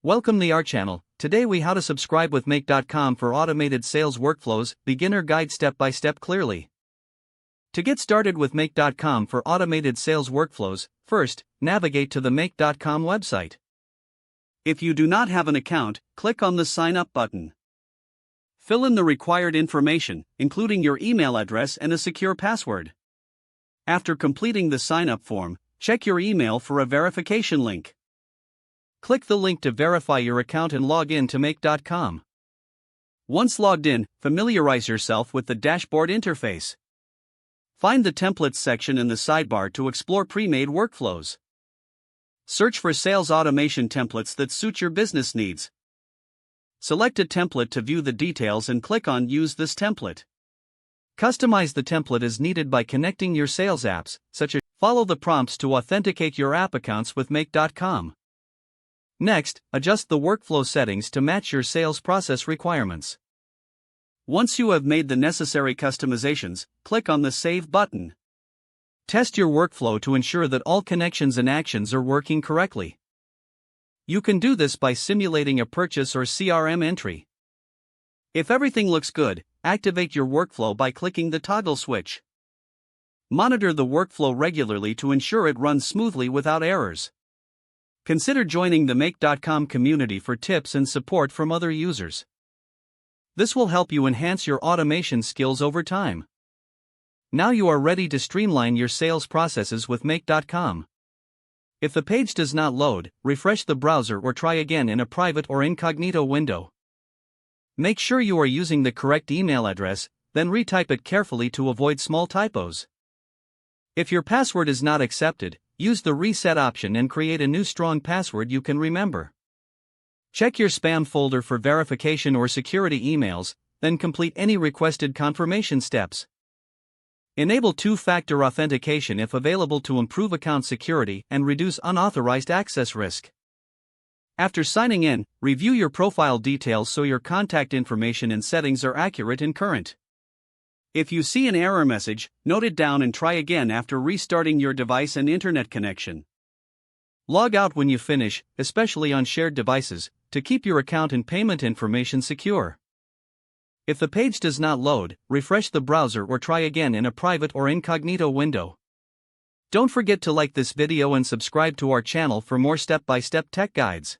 Welcome to our channel. Today we how to subscribe with Make.com for automated sales workflows, beginner guide step by step clearly. To get started with Make.com for automated sales workflows, first, navigate to the Make.com website. If you do not have an account, click on the Sign Up button. Fill in the required information, including your email address and a secure password. After completing the sign-up form, check your email for a verification link. Click the link to verify your account and log in to Make.com. Once logged in, familiarize yourself with the dashboard interface. Find the Templates section in the sidebar to explore pre-made workflows. Search for sales automation templates that suit your business needs. Select a template to view the details and click on Use this template. Customize the template as needed by connecting your sales apps, such as follow the prompts to authenticate your app accounts with Make.com. Next, adjust the workflow settings to match your sales process requirements. Once you have made the necessary customizations, click on the Save button. Test your workflow to ensure that all connections and actions are working correctly. You can do this by simulating a purchase or CRM entry. If everything looks good, activate your workflow by clicking the toggle switch. Monitor the workflow regularly to ensure it runs smoothly without errors. Consider joining the Make.com community for tips and support from other users. This will help you enhance your automation skills over time. Now you are ready to streamline your sales processes with Make.com. If the page does not load, refresh the browser or try again in a private or incognito window. Make sure you are using the correct email address, then retype it carefully to avoid small typos. If your password is not accepted, use the reset option and create a new strong password you can remember. Check your spam folder for verification or security emails, then complete any requested confirmation steps. Enable two-factor authentication if available to improve account security and reduce unauthorized access risk. After signing in, review your profile details so your contact information and settings are accurate and current. If you see an error message, note it down and try again after restarting your device and internet connection. Log out when you finish, especially on shared devices, to keep your account and payment information secure. If the page does not load, refresh the browser or try again in a private or incognito window. Don't forget to like this video and subscribe to our channel for more step-by-step tech guides.